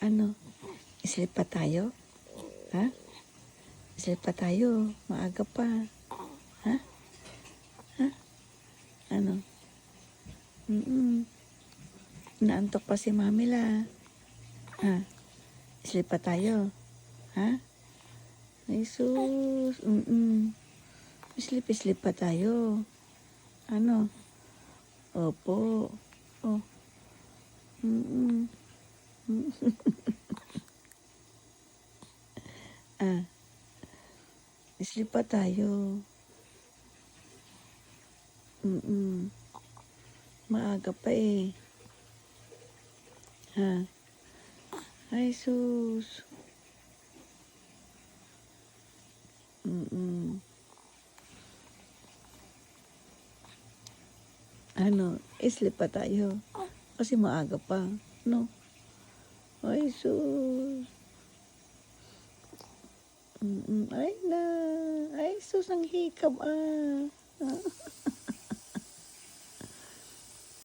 Ano? Sleep pa tayo? Ha? Sleep pa tayo? Maaga pa. Ha? Ha? Ano? Naantok pa si Mami la. Ha? Sleep pa tayo? Ha? Ay sus. Sleep pa tayo. Ano? Opo. Oh. Sleep pa tayo. Maaga pa eh. Ha? Ay sus. Ano? Sleep pa tayo. Kasi maaga pa. No? Ay sus. Ay na. Ay sus, ang hikab ah.